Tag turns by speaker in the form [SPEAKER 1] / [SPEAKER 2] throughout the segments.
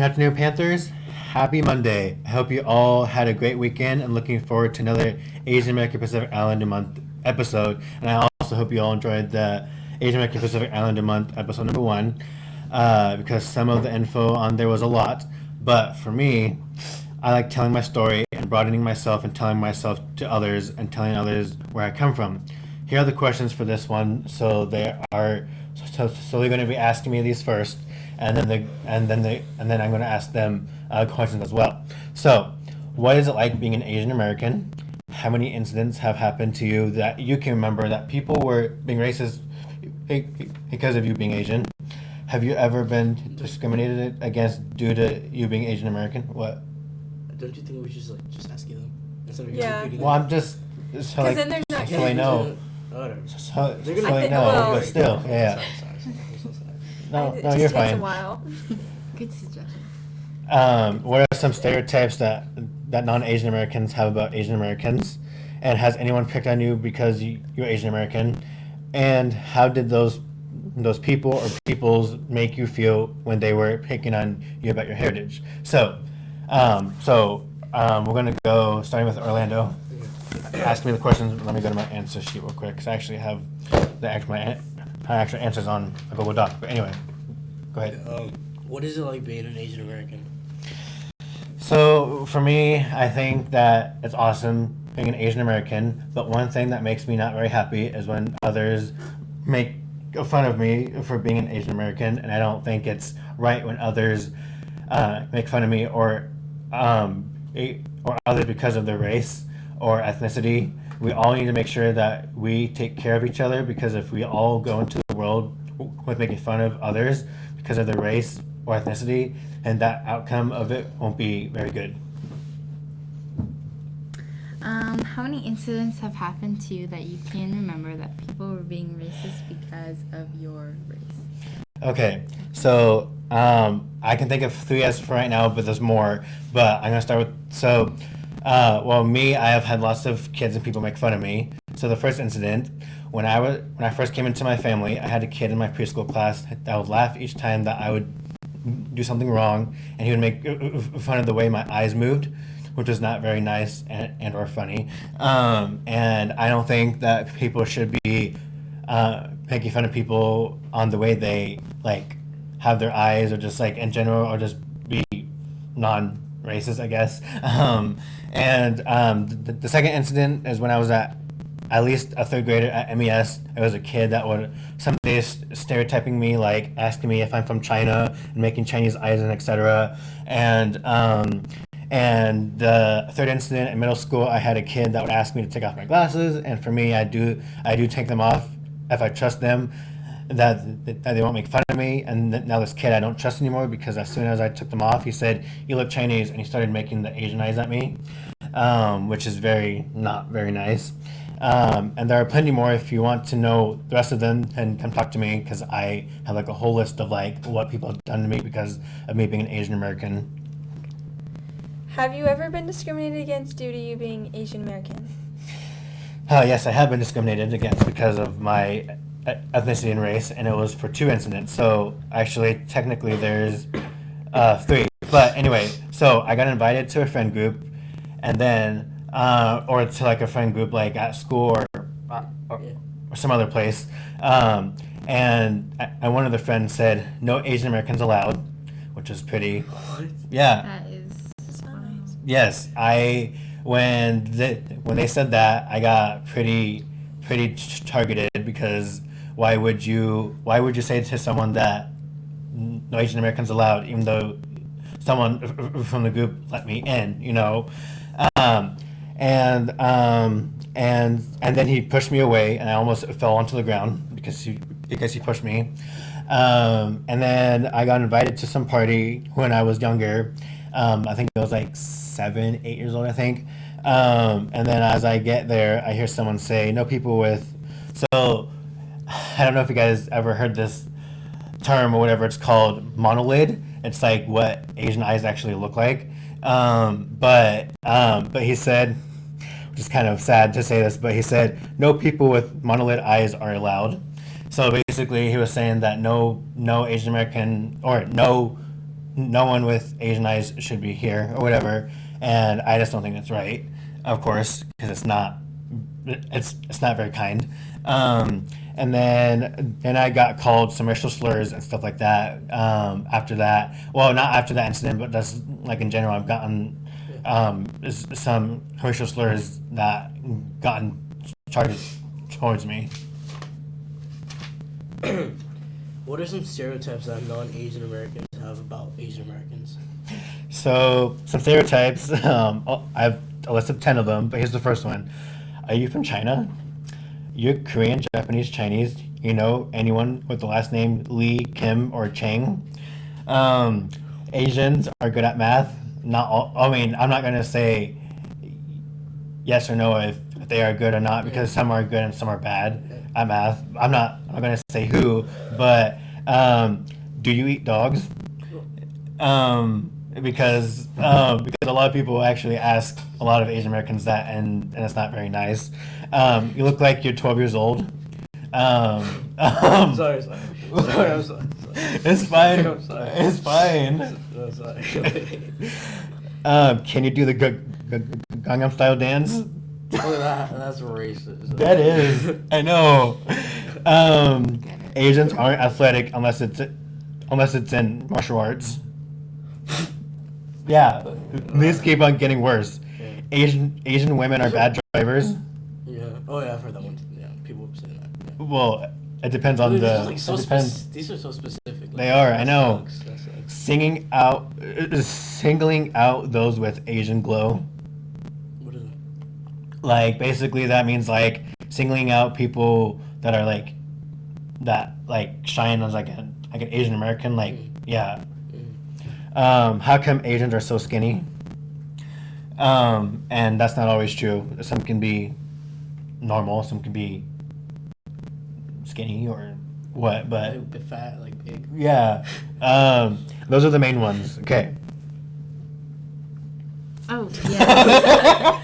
[SPEAKER 1] Good afternoon, Panthers. Happy Monday. I hope you all had a great weekend and looking forward to another Asian American Pacific Islander Month episode. And I also hope you all enjoyed the Asian American Pacific Islander Month episode number one because some of the info on there was a lot. But for me, I like telling my story and broadening myself and telling myself to others and telling others where I come from. Here are the questions for this one. So they're going to be asking me these first, and then I'm going to ask them questions as well. So, what is it like being an Asian American? How many incidents have happened to you that you can remember that people were being racist because of you being Asian? Have you ever been discriminated against due to you being Asian American? What?
[SPEAKER 2] Don't you think we should just ask you them instead of
[SPEAKER 3] Yeah.
[SPEAKER 2] repeating
[SPEAKER 1] Well,
[SPEAKER 2] them?
[SPEAKER 1] I'm just so
[SPEAKER 3] Because then there's not
[SPEAKER 1] so I know.
[SPEAKER 2] Whatever.
[SPEAKER 1] So
[SPEAKER 2] They're gonna-
[SPEAKER 1] I know,
[SPEAKER 3] well-
[SPEAKER 1] but still, yeah.
[SPEAKER 2] Sorry. I'm so sorry.
[SPEAKER 1] No,
[SPEAKER 3] It
[SPEAKER 1] no,
[SPEAKER 3] just
[SPEAKER 1] you're
[SPEAKER 3] takes
[SPEAKER 1] fine.
[SPEAKER 3] a while.
[SPEAKER 4] Good suggestion.
[SPEAKER 1] What are some stereotypes that non-Asian Americans have about Asian Americans? And has anyone picked on you because you're Asian American? And how did those people or peoples make you feel when they were picking on you about your heritage? So we're gonna go starting with Orlando. Ask me the questions. Let me go to my answer sheet real quick because I actually have my actual answers on a Google Doc. But anyway, go ahead.
[SPEAKER 2] What is it like being an Asian American?
[SPEAKER 1] So for me, I think that it's awesome being an Asian American, but one thing that makes me not very happy is when others make fun of me for being an Asian American, and I don't think it's right when others make fun of me or others because of their race or ethnicity. We all need to make sure that we take care of each other, because if we all go into the world with making fun of others because of their race or ethnicity, and that outcome of it won't be very good.
[SPEAKER 4] How many incidents have happened to you that you can remember that people were being racist because of your race?
[SPEAKER 1] Okay, so I can think of 3 as for right now, but there's more. But I'm gonna start with me. I have had lots of kids and people make fun of me. So the first incident, when I first came into my family, I had a kid in my preschool class that would laugh each time that I would do something wrong, and he would make fun of the way my eyes moved, which was not very nice and or funny. And I don't think that people should be making fun of people on the way they like have their eyes, or just like in general, or just be non-racist, I guess. The second incident is when I was at least a third grader at MES. It was a kid that would some days stereotyping me, like asking me if I'm from China and making Chinese eyes and etc. And the third incident in middle school, I had a kid that would ask me to take off my glasses, and for me, I do take them off if I trust them, that they won't make fun of me. And now this kid I don't trust anymore, because as soon as I took them off, he said, "You look Chinese," and he started making the Asian eyes at me, which is not very nice. And there are plenty more. If you want to know the rest of them, then come talk to me, because I have like a whole list of like what people have done to me because of me being an Asian American.
[SPEAKER 3] Have you ever been discriminated against due to you being Asian American?
[SPEAKER 1] Yes, I have been discriminated against because of my ethnicity and race, and it was for 2 incidents. So actually, technically, there's 3. But anyway, so I got invited to a friend group, and then or to like a friend group like at school or some other place, and one of the friends said, "No Asian Americans allowed," which is pretty.
[SPEAKER 2] What?
[SPEAKER 1] Yeah.
[SPEAKER 4] That is fine.
[SPEAKER 1] Yes, when they said that, I got pretty targeted, because why would you say to someone that no Asian Americans allowed, even though someone from the group let me in, you know? And then he pushed me away, and I almost fell onto the ground because he pushed me. And then I got invited to some party when I was younger. I think I was like 7, 8 years old, I think. And then as I get there, I hear someone say, "No people with." So I don't know if you guys ever heard this term or whatever it's called, monolid. It's like what Asian eyes actually look like. But he said, which is kind of sad to say this, but he said, "No people with monolid eyes are allowed." So basically, he was saying that no Asian American, or no no one with Asian eyes should be here or whatever, and I just don't think that's right, of course, because it's not very kind. And then I got called some racial slurs and stuff like that. After that, well, not after that incident, but just like in general, I've gotten some racial slurs that gotten charged towards me.
[SPEAKER 2] What are some stereotypes that non-Asian Americans have about Asian Americans?
[SPEAKER 1] So some stereotypes. I've a list of 10 of them, but here's the first one. Are you from China? You're Korean, Japanese, Chinese. You know anyone with the last name Lee, Kim, or Chang? Asians are good at math. Not all. I mean, I'm not gonna say yes or no if they are good or not, because some are good and some are bad at math. I'm not gonna say who, but do you eat dogs? Because a lot of people actually ask a lot of Asian Americans that, and it's not very nice. You look like you're 12 years old.
[SPEAKER 2] Sorry. I'm sorry.
[SPEAKER 1] It's fine.
[SPEAKER 2] I'm sorry.
[SPEAKER 1] It's fine.
[SPEAKER 2] I'm sorry.
[SPEAKER 1] Can you do the Gangnam Style dance?
[SPEAKER 2] Look at that. That's racist.
[SPEAKER 1] That is. I know. Asians aren't athletic unless it's in martial arts. Yeah, these keep on getting worse. Asian women are bad drivers.
[SPEAKER 2] Yeah. Oh yeah, I've heard that one. Yeah, people say that. Yeah.
[SPEAKER 1] Well, it depends on
[SPEAKER 2] These
[SPEAKER 1] the.
[SPEAKER 2] are, like, so
[SPEAKER 1] it depends.
[SPEAKER 2] these are so specific. Like,
[SPEAKER 1] They are. I
[SPEAKER 2] that
[SPEAKER 1] know.
[SPEAKER 2] sucks, that sucks.
[SPEAKER 1] Singling out those with Asian glow.
[SPEAKER 2] What is it?
[SPEAKER 1] Like basically that means like singling out people that are like shine as like an Asian American, like yeah. How come Asians are so skinny? And that's not always true. Some can be normal, some can be skinny or what, but
[SPEAKER 2] Like bit fat, like big.
[SPEAKER 1] yeah. Those are the main ones. Okay.
[SPEAKER 4] Oh, yeah.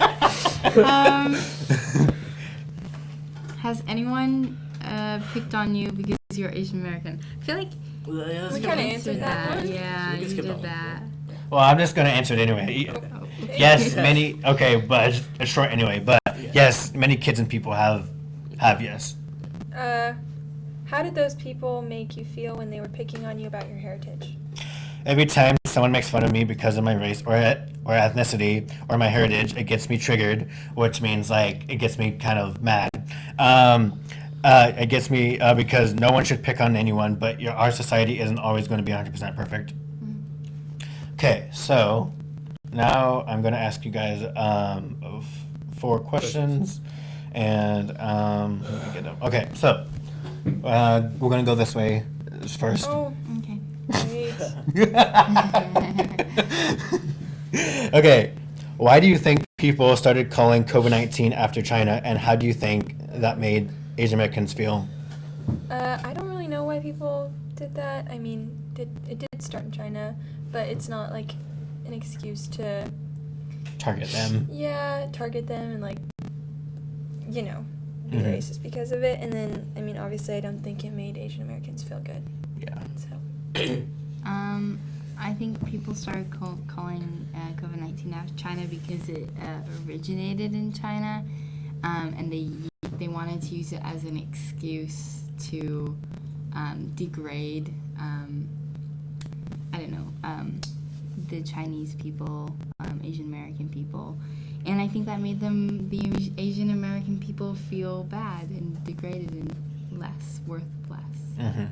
[SPEAKER 4] Has anyone picked on you because you're Asian American? I feel like
[SPEAKER 2] Yeah,
[SPEAKER 3] We kinda answered that one.
[SPEAKER 4] Yeah,
[SPEAKER 2] We can
[SPEAKER 4] you
[SPEAKER 2] skip
[SPEAKER 4] did
[SPEAKER 2] that one.
[SPEAKER 4] that.
[SPEAKER 1] Well, I'm just gonna answer it anyway.
[SPEAKER 4] Oh.
[SPEAKER 1] Yes, many. Okay, but it's short anyway. But yes, many kids and people have yes.
[SPEAKER 3] How did those people make you feel when they were picking on you about your heritage?
[SPEAKER 1] Every time someone makes fun of me because of my race or ethnicity or my heritage, it gets me triggered, which means like it gets me kind of mad. It gets me because no one should pick on anyone, but our society isn't always going to be 100% perfect. Okay, so now I'm going to ask you guys 4 questions, and let me get them. Okay, so we're going to go this way first.
[SPEAKER 3] Oh,
[SPEAKER 4] Okay.
[SPEAKER 3] great.
[SPEAKER 1] Okay, why do you think people started calling COVID-19 after China, and how do you think that made Asian Americans feel?
[SPEAKER 3] I don't really know why people did that. I mean, it did start in China, but it's not like an excuse to
[SPEAKER 1] Target them.
[SPEAKER 3] target them and like be
[SPEAKER 1] Mhm.
[SPEAKER 3] racist because of it. And then I mean, obviously, I don't think it made Asian Americans feel good.
[SPEAKER 1] Yeah.
[SPEAKER 3] So
[SPEAKER 4] I think people started calling COVID-19 after China because it originated in China, and they wanted to use it as an excuse to degrade, the Chinese people, Asian American people, and I think that made the Asian American people feel bad and degraded and worth less.
[SPEAKER 1] Mm-hmm.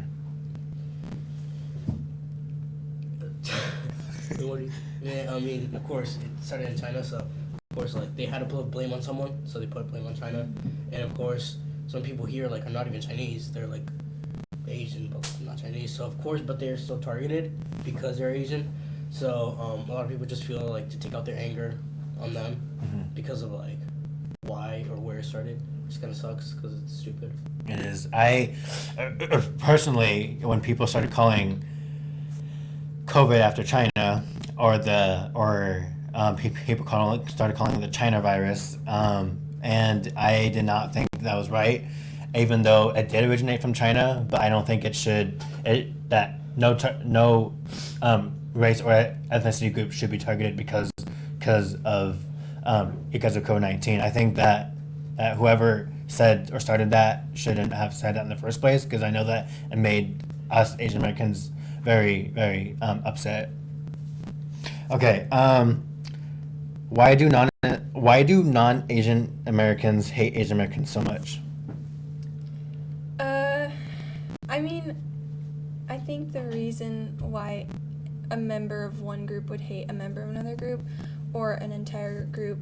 [SPEAKER 2] Yeah, I mean, of course, it started in China, so of course, like they had to put blame on someone, so they put blame on China, and of course, some people here like are not even Chinese; they're like Asian, but not Chinese. So of course, but they're still targeted because they're Asian. So a lot of people just feel like to take out their anger on them because of like why or where it started. Which kind of sucks because it's stupid.
[SPEAKER 1] It is. I personally, when people started calling COVID after China, people started calling it the China virus, and I did not think that was right, even though it did originate from China. But I don't think race or ethnicity group should be targeted because of COVID-19. I think that whoever said or started that shouldn't have said that in the first place, because I know that it made us Asian Americans very, very upset. Okay, why do non-Asian Americans hate Asian Americans so much?
[SPEAKER 3] I mean, I think the reason why a member of one group would hate a member of another group, or an entire group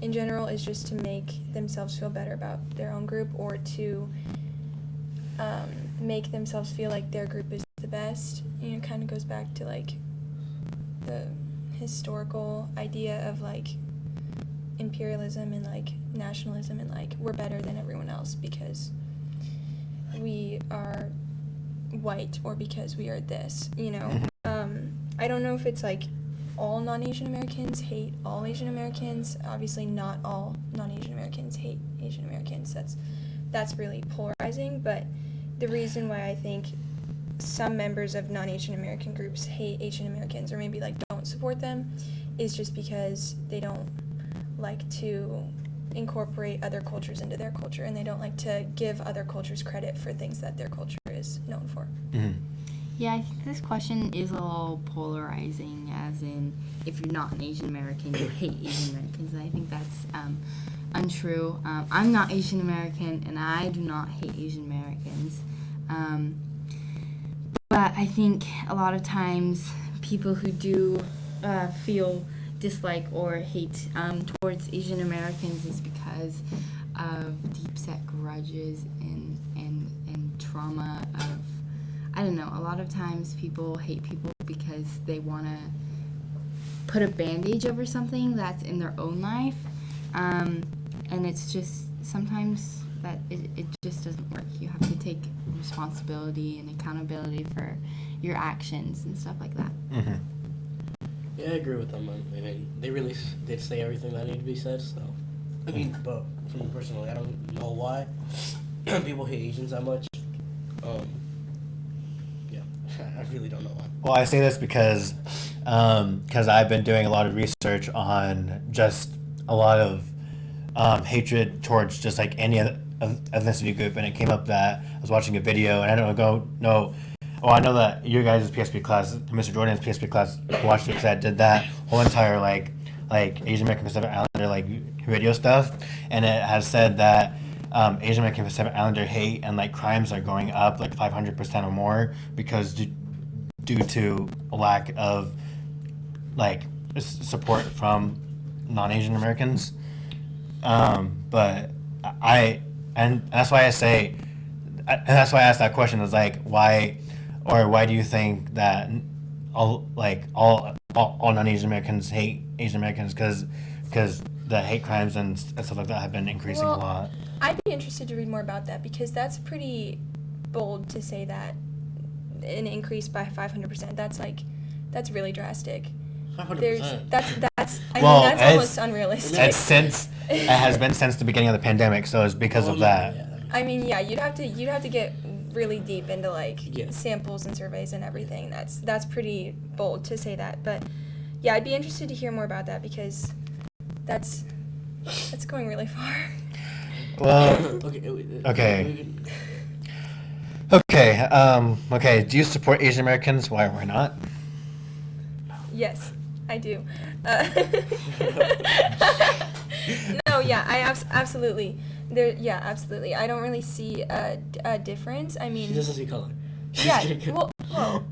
[SPEAKER 3] in general, is just to make themselves feel better about their own group, or to make themselves feel like their group is the best. You know, it kind of goes back to like the historical idea of like imperialism and like nationalism, and like we're better than everyone else because we are white or because we are this, you know. I don't know if it's like all non-Asian Americans hate all Asian Americans. Obviously not all non-Asian Americans hate Asian Americans. That's really polarizing, but the reason why I think some members of non-Asian American groups hate Asian Americans, or maybe like don't support them, is just because they don't like to incorporate other cultures into their culture, and they don't like to give other cultures credit for things that their culture is known for.
[SPEAKER 1] Mm-hmm.
[SPEAKER 4] Yeah, I think this question is a little polarizing, as in, if you're not an Asian American, you hate Asian Americans, and I think that's untrue. I'm not Asian American, and I do not hate Asian Americans. But I think a lot of times people who do feel dislike or hate towards Asian Americans is because of deep-set grudges and trauma of, I don't know, a lot of times people hate people because they want to put a bandage over something that's in their own life, and it's just sometimes that it just doesn't work. You have to take responsibility and accountability for your actions and stuff like that.
[SPEAKER 1] Mm-hmm.
[SPEAKER 2] Yeah, I agree with them. I mean, they really did say everything that needed to be said, so. I mean, but for me personally, I don't know why people hate Asians that much. Yeah, I really don't know why.
[SPEAKER 1] Well, I say this because I've been doing a lot of research on just a lot of hatred towards just like any other ethnicity group, and it came up that I was watching a video, and I don't know. Oh, I know that your guys' PSP class, Mr. Jordan's PSP class, watched it because I did that whole entire like Asian American Pacific Islander like video stuff, and it has said that Asian American Pacific Islander hate and like crimes are going up like 500% or more because due to a lack of like support from non-Asian Americans. But and that's why I say, and that's why I asked that question, is like why do you think that all non-Asian Americans hate Asian Americans? Because the hate crimes and stuff like that have been increasing a lot.
[SPEAKER 3] I'd be interested to read more about that, because that's pretty bold to say that an increase by 500%. That's really drastic.
[SPEAKER 2] 500%.
[SPEAKER 3] That's almost unrealistic.
[SPEAKER 1] It has been since the beginning of the pandemic, so it's because of that.
[SPEAKER 2] Yeah.
[SPEAKER 3] I mean, yeah, you'd have to get really deep into like samples and surveys and everything. That's pretty bold to say that, but yeah, I'd be interested to hear more about that, because that's going really far.
[SPEAKER 1] Well, okay. Okay. Do you support Asian Americans? Why or why not?
[SPEAKER 3] Yes, I do. No, yeah, I absolutely. Yeah, absolutely. I don't really see a difference. I mean,
[SPEAKER 2] She doesn't see color.
[SPEAKER 3] yeah. Well, whoa.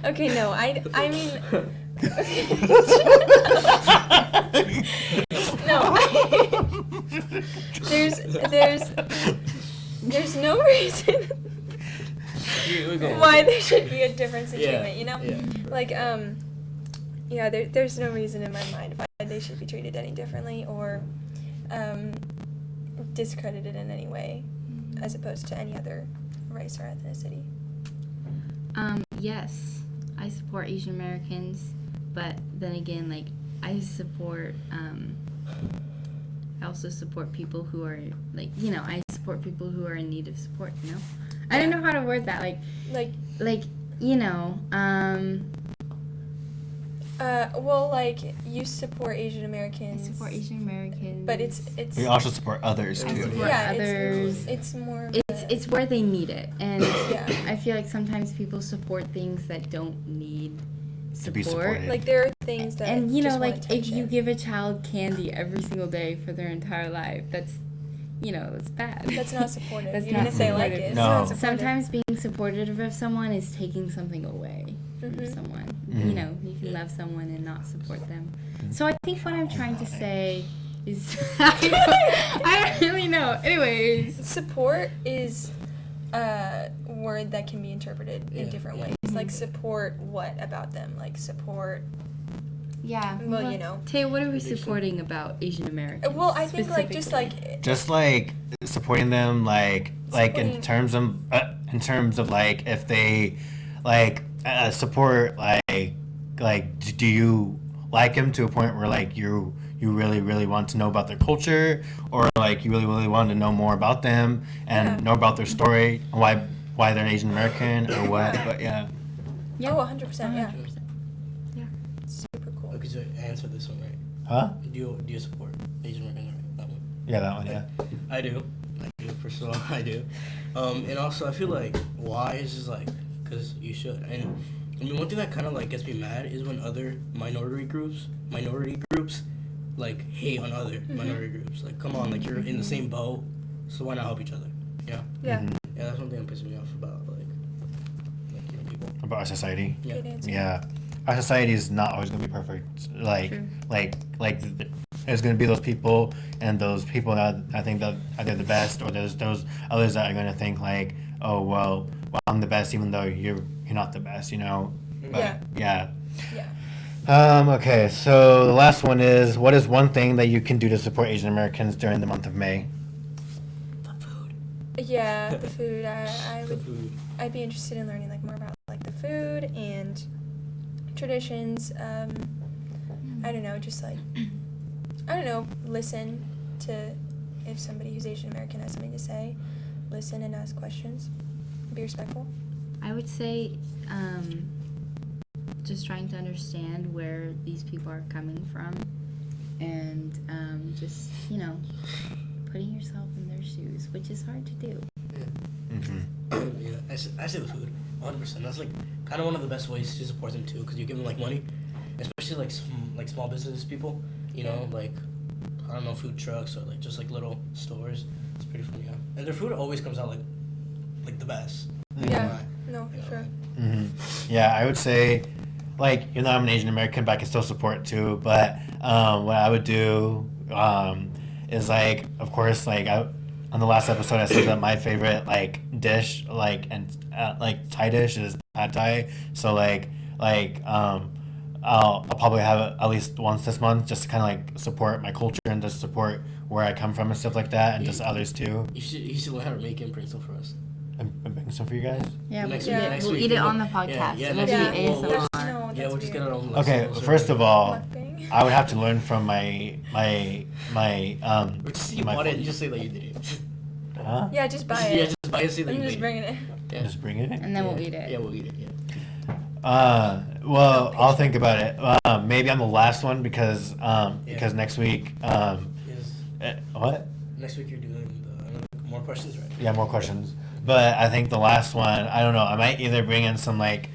[SPEAKER 1] No.
[SPEAKER 3] Okay, no. I mean. No. There's no reason why there should be a difference in treatment, you know?
[SPEAKER 2] Yeah.
[SPEAKER 3] Like, yeah, there's no reason in my mind why they should be treated any differently or discredited in any way as opposed to any other race or ethnicity.
[SPEAKER 4] Yes, I support Asian Americans, but then again, like, I also support people who are, like, I support people who are in need of support, I don't know how to word that.
[SPEAKER 3] Like,
[SPEAKER 4] You know,
[SPEAKER 3] well, like, you support Asian
[SPEAKER 4] I
[SPEAKER 3] Americans.
[SPEAKER 4] support Asian Americans.
[SPEAKER 3] But it's
[SPEAKER 1] We also support others
[SPEAKER 4] I
[SPEAKER 1] too.
[SPEAKER 4] support
[SPEAKER 3] yeah,
[SPEAKER 4] others.
[SPEAKER 3] it's more. Of
[SPEAKER 4] It's where they need it, and
[SPEAKER 3] Yeah.
[SPEAKER 4] I feel like sometimes people support things that don't need
[SPEAKER 1] To be
[SPEAKER 4] support.
[SPEAKER 1] supported.
[SPEAKER 3] like there are things that.
[SPEAKER 4] And you know,
[SPEAKER 3] just want
[SPEAKER 4] like if you
[SPEAKER 3] attention.
[SPEAKER 4] give a child candy every single day for their entire life, that's that's bad.
[SPEAKER 3] That's not supportive.
[SPEAKER 4] That's
[SPEAKER 3] Even
[SPEAKER 4] not
[SPEAKER 3] if they like
[SPEAKER 4] supportive.
[SPEAKER 3] it, it's
[SPEAKER 1] No.
[SPEAKER 3] not supportive.
[SPEAKER 4] Sometimes being supportive of someone is taking something away from
[SPEAKER 3] Mhm.
[SPEAKER 4] someone.
[SPEAKER 1] Mhm.
[SPEAKER 4] You know, you can love someone and not support them. So I think what I'm trying to say is I don't really know. Anyways,
[SPEAKER 3] Support is a word that can be interpreted
[SPEAKER 2] Yeah.
[SPEAKER 3] in different ways. Like support what about them? Like support.
[SPEAKER 4] yeah.
[SPEAKER 3] Well, you know.
[SPEAKER 4] Tay, what are we supporting about Asian Americans?
[SPEAKER 3] Well, I think like just
[SPEAKER 4] specifically?
[SPEAKER 3] like
[SPEAKER 1] Just like supporting them, like
[SPEAKER 3] Supporting-
[SPEAKER 1] in terms of like if they like support do you like them to a point where like you really want to know about their culture, or like you really want to know more about them and
[SPEAKER 3] Yeah.
[SPEAKER 1] know about their story, why they're Asian American or what? But yeah.
[SPEAKER 3] oh, 100%, yeah.
[SPEAKER 4] 100%.
[SPEAKER 3] Super cool.
[SPEAKER 2] Okay, so answer this one, right?
[SPEAKER 1] Huh?
[SPEAKER 2] Do you support Asian Americans, right? That one.
[SPEAKER 1] Yeah, that one. Yeah.
[SPEAKER 2] I do. For sure, I do. And also, I feel like why is just like because you should. And I mean, one thing that kind of like gets me mad is when other minority groups like hate on other minority groups. Like, come on, like you're in the same boat, so why not help each other? Yeah.
[SPEAKER 3] Yeah.
[SPEAKER 1] Mhm.
[SPEAKER 2] Yeah, that's one thing that pisses me off about people.
[SPEAKER 1] About our society.
[SPEAKER 2] Yeah.
[SPEAKER 3] Good answer.
[SPEAKER 1] Yeah, our society is not always gonna be perfect.
[SPEAKER 4] True.
[SPEAKER 1] There's gonna be those people, and those people that I think that they're the best, or there's those others that are gonna think like, oh well, I'm the best, even though you're not the best, you know. But,
[SPEAKER 3] Yeah.
[SPEAKER 1] Yeah.
[SPEAKER 3] Yeah.
[SPEAKER 1] Okay. So the last one is, what is one thing that you can do to support Asian Americans during the month of May?
[SPEAKER 2] The food.
[SPEAKER 3] Yeah, the food. I
[SPEAKER 2] The
[SPEAKER 3] would.
[SPEAKER 2] food.
[SPEAKER 3] I'd be interested in learning like more about like the food and traditions. I don't know, just like listen to if somebody who's Asian American has something to say. Listen and ask questions. Be respectful.
[SPEAKER 4] I would say just trying to understand where these people are coming from, and just putting yourself in their shoes, which is hard to do.
[SPEAKER 1] Mm-hmm.
[SPEAKER 2] Yeah, I say the food, 100%. That's like kind of one of the best ways to support them too, because you give them like money, especially like small business people. You know, like I don't know, food trucks or like just like little stores. It's pretty funny, yeah. And their food always comes out like the best.
[SPEAKER 3] Yeah. No, for
[SPEAKER 2] Yeah.
[SPEAKER 3] sure.
[SPEAKER 1] Mm-hmm. Yeah, I would say, like, I'm an Asian American, but I can still support too. But what I would do is, like, of course, like, on the last episode, I said that my favorite like dish, like Thai dish, is pad Thai. So I'll probably have it at least once this month, just to kind of like support my culture and just support where I come from and stuff like that, and just others too.
[SPEAKER 2] You should learn how to make it and bring some for us.
[SPEAKER 1] And bring some for you guys.
[SPEAKER 4] Yeah,
[SPEAKER 2] Next
[SPEAKER 3] we'll-
[SPEAKER 2] week,
[SPEAKER 3] yeah.
[SPEAKER 2] next
[SPEAKER 4] we'll
[SPEAKER 2] week.
[SPEAKER 4] eat it on the
[SPEAKER 2] Yeah,
[SPEAKER 4] podcast.
[SPEAKER 2] yeah,
[SPEAKER 4] It'll
[SPEAKER 2] next
[SPEAKER 4] be
[SPEAKER 2] week.
[SPEAKER 3] Yeah,
[SPEAKER 2] We'll-
[SPEAKER 3] that's,
[SPEAKER 4] ASMR.
[SPEAKER 3] no,
[SPEAKER 2] Yeah,
[SPEAKER 3] that's
[SPEAKER 2] we'll just get
[SPEAKER 3] weird.
[SPEAKER 2] our own.
[SPEAKER 1] Okay,
[SPEAKER 2] little
[SPEAKER 1] first of all,
[SPEAKER 3] Mukbang.
[SPEAKER 1] I would have to learn from my
[SPEAKER 2] Or just you
[SPEAKER 1] my
[SPEAKER 2] bought it and
[SPEAKER 1] phone.
[SPEAKER 2] just say that you did it.
[SPEAKER 1] Huh?
[SPEAKER 3] Yeah, just buy
[SPEAKER 2] Yeah,
[SPEAKER 3] it.
[SPEAKER 2] just buy it. Say that
[SPEAKER 3] I'm
[SPEAKER 2] you
[SPEAKER 3] just
[SPEAKER 2] made
[SPEAKER 3] bringing it.
[SPEAKER 2] it. Yeah.
[SPEAKER 1] Just bring it.
[SPEAKER 4] And then we'll eat it.
[SPEAKER 2] Yeah, we'll eat it. Yeah.
[SPEAKER 1] Well, I'll think about it. Maybe I'm the last one because
[SPEAKER 2] Yeah.
[SPEAKER 1] next week
[SPEAKER 2] Yes.
[SPEAKER 1] what?
[SPEAKER 2] Next week you're doing more questions, right?
[SPEAKER 1] Yeah, more questions. But I think the last one, I don't know. I might either bring in some like,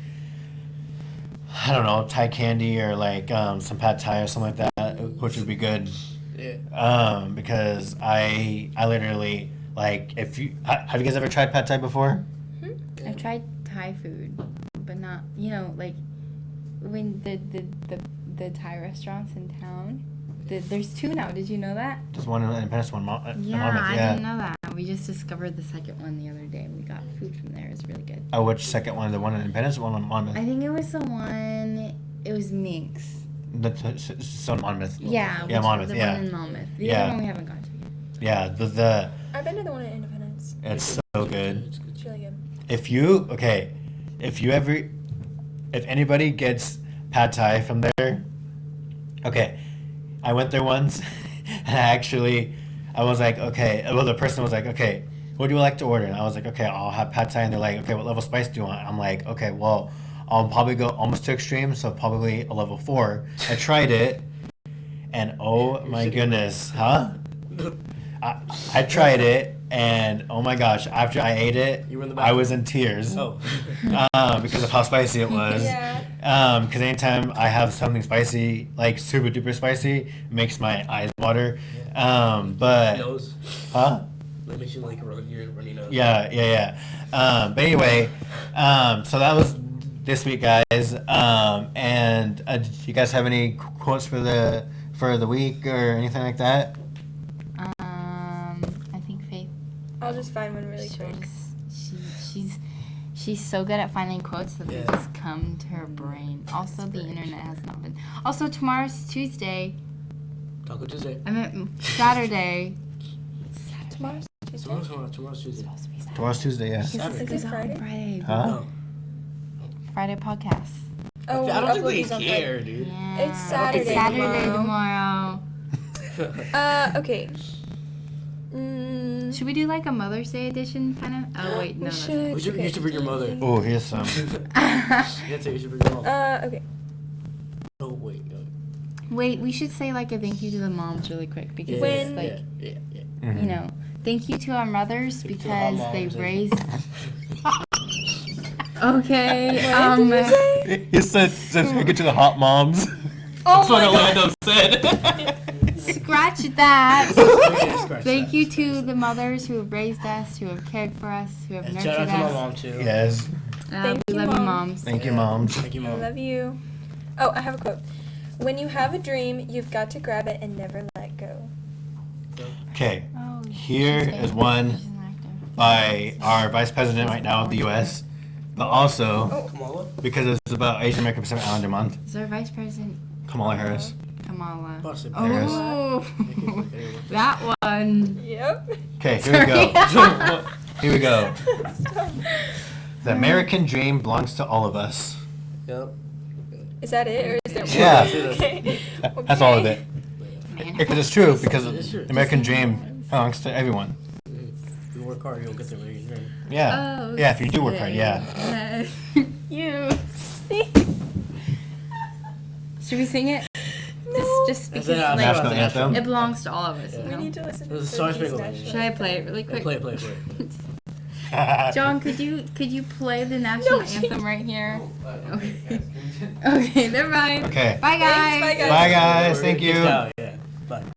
[SPEAKER 1] I don't know, Thai candy or like some pad Thai or something like that, which would be good.
[SPEAKER 2] Yeah.
[SPEAKER 1] Because I literally like, if you have you guys ever tried pad Thai before?
[SPEAKER 4] I've tried Thai food, but not like when the Thai restaurants in town. There's two now. Did you know that?
[SPEAKER 1] Just one in Independence, one in
[SPEAKER 4] Yeah,
[SPEAKER 1] Monmouth.
[SPEAKER 4] I
[SPEAKER 1] Yeah.
[SPEAKER 4] didn't know that. We just discovered the second one the other day. We got food from there. It was really good.
[SPEAKER 1] Oh, which second one? The one in Independence or one in Monmouth?
[SPEAKER 4] I think it was the one. It was Minx.
[SPEAKER 1] So Monmouth.
[SPEAKER 4] Yeah.
[SPEAKER 1] Yeah, Monmouth.
[SPEAKER 4] The
[SPEAKER 1] Yeah.
[SPEAKER 4] one in Monmouth. The
[SPEAKER 1] Yeah.
[SPEAKER 4] other one we haven't gone to yet.
[SPEAKER 1] Yeah. The
[SPEAKER 3] I've been to the one at Independence.
[SPEAKER 1] it's so good.
[SPEAKER 2] It's good.
[SPEAKER 3] It's really good.
[SPEAKER 1] If anybody gets pad Thai from there, okay, I went there once, and I was like, okay, well, the person was like, okay, what do you like to order? And I was like, okay, I'll have pad thai. And they're like, okay, what level of spice do you want? I'm like, okay, well, I'll probably go almost to extreme, so probably a level 4. I tried it, and oh my goodness, huh? I tried it, and oh my gosh, after I ate it,
[SPEAKER 2] You were in the
[SPEAKER 1] I
[SPEAKER 2] bathroom?
[SPEAKER 1] was in tears.
[SPEAKER 2] Oh.
[SPEAKER 1] Because of how spicy it was.
[SPEAKER 3] Yeah.
[SPEAKER 1] Because anytime I have something spicy, like super duper spicy, it makes my eyes water. But
[SPEAKER 2] Nose.
[SPEAKER 1] huh?
[SPEAKER 2] That makes you like your runny nose.
[SPEAKER 1] Yeah. But anyway, so that was this week, guys. And do you guys have any quotes for the week or anything like that?
[SPEAKER 4] I think Faith.
[SPEAKER 3] I'll just find one really quick.
[SPEAKER 4] She's so good at finding quotes that
[SPEAKER 2] Yeah.
[SPEAKER 4] they just come to her brain. Also, the internet has not been. Also, tomorrow's Tuesday.
[SPEAKER 2] Taco Tuesday.
[SPEAKER 4] I meant Saturday.
[SPEAKER 3] Tomorrow's Tuesday.
[SPEAKER 2] Tomorrow's Tuesday.
[SPEAKER 1] Tomorrow's Tuesday, yeah.
[SPEAKER 2] Saturday.
[SPEAKER 3] Is it Friday?
[SPEAKER 4] Friday.
[SPEAKER 1] Huh?
[SPEAKER 2] No.
[SPEAKER 4] Friday podcast.
[SPEAKER 3] Oh,
[SPEAKER 2] I don't think
[SPEAKER 3] upload
[SPEAKER 2] they
[SPEAKER 3] these on
[SPEAKER 2] care,
[SPEAKER 3] Friday.
[SPEAKER 2] dude.
[SPEAKER 4] Yeah.
[SPEAKER 3] It's Saturday
[SPEAKER 4] It's Saturday
[SPEAKER 3] tomorrow.
[SPEAKER 4] tomorrow.
[SPEAKER 3] Okay.
[SPEAKER 4] Should we do like a Mother's Day edition kind of? Oh wait, no.
[SPEAKER 3] We
[SPEAKER 4] That's
[SPEAKER 3] should.
[SPEAKER 2] You should, you should bring your mother.
[SPEAKER 1] Oh, here's some.
[SPEAKER 2] Yeah, you should bring your mom.
[SPEAKER 3] Okay.
[SPEAKER 2] Oh, wait. No.
[SPEAKER 4] Wait, we should say like a thank you to the moms really quick because
[SPEAKER 2] Yeah,
[SPEAKER 3] When-
[SPEAKER 4] it's like
[SPEAKER 2] yeah.
[SPEAKER 1] Mhm.
[SPEAKER 4] you know, thank you to our mothers
[SPEAKER 2] Thank you to our
[SPEAKER 4] because they
[SPEAKER 2] moms and-
[SPEAKER 4] raised. Okay.
[SPEAKER 3] What did you say?
[SPEAKER 1] He said thank you to the hot moms.
[SPEAKER 3] Oh
[SPEAKER 1] That's what
[SPEAKER 3] my God.
[SPEAKER 1] Orlando said.
[SPEAKER 4] Scratch that.
[SPEAKER 2] Scratch
[SPEAKER 4] Thank
[SPEAKER 2] that.
[SPEAKER 4] you to the mothers who have raised us, who have cared for us, who have
[SPEAKER 2] And
[SPEAKER 4] nurtured
[SPEAKER 2] shout out to my
[SPEAKER 4] us.
[SPEAKER 2] mom, too.
[SPEAKER 1] Yes.
[SPEAKER 3] Thank
[SPEAKER 4] We
[SPEAKER 3] you,
[SPEAKER 4] love you,
[SPEAKER 3] Mom.
[SPEAKER 4] moms.
[SPEAKER 1] Thank you, moms.
[SPEAKER 2] Thank you,
[SPEAKER 3] I
[SPEAKER 2] mom.
[SPEAKER 3] love you. Oh, I have a quote. When you have a dream, you've got to grab it and never let go.
[SPEAKER 1] Okay.
[SPEAKER 4] Oh,
[SPEAKER 1] Here
[SPEAKER 4] she's
[SPEAKER 1] is
[SPEAKER 4] a-
[SPEAKER 1] one
[SPEAKER 4] she's an actor.
[SPEAKER 1] by our vice president right now of the U.S., but also
[SPEAKER 3] Oh.
[SPEAKER 2] Kamala?
[SPEAKER 1] because it's about Asian American Pacific Islander Month,
[SPEAKER 4] Is our vice president
[SPEAKER 1] Kamala Harris.
[SPEAKER 4] Kamala?
[SPEAKER 2] Possibly.
[SPEAKER 4] Oh, that one.
[SPEAKER 3] Yep.
[SPEAKER 1] Okay, here we go. Here we go. The American dream belongs to all of us.
[SPEAKER 2] Yep.
[SPEAKER 3] Is that it, or is there more?
[SPEAKER 1] Yeah.
[SPEAKER 3] Okay.
[SPEAKER 1] That's all of it.
[SPEAKER 4] Man.
[SPEAKER 1] Because it's true, because
[SPEAKER 2] It's true.
[SPEAKER 1] the American dream belongs to everyone.
[SPEAKER 2] If you work hard, you'll get there.
[SPEAKER 1] Yeah.
[SPEAKER 4] Oh,
[SPEAKER 1] Yeah, if you do work hard, yeah.
[SPEAKER 4] You.
[SPEAKER 3] See?
[SPEAKER 4] Should we sing it?
[SPEAKER 3] No.
[SPEAKER 4] Just
[SPEAKER 2] Is
[SPEAKER 4] because
[SPEAKER 2] it a
[SPEAKER 4] like,
[SPEAKER 1] National anthem?
[SPEAKER 4] it belongs to all of us.
[SPEAKER 2] Yeah.
[SPEAKER 4] You
[SPEAKER 3] We
[SPEAKER 4] know?
[SPEAKER 3] need to listen
[SPEAKER 2] It was
[SPEAKER 3] to
[SPEAKER 2] a Star
[SPEAKER 3] Sophie's
[SPEAKER 2] Spangled
[SPEAKER 3] national
[SPEAKER 2] Banner.
[SPEAKER 4] Should I play it really quick?
[SPEAKER 2] Play it.
[SPEAKER 4] John, could you play the national anthem right here? Okay. Okay, never mind.
[SPEAKER 1] Okay.
[SPEAKER 4] Bye guys.
[SPEAKER 3] Thanks, bye, guys.
[SPEAKER 1] Bye, guys. Thank you.
[SPEAKER 2] Yeah.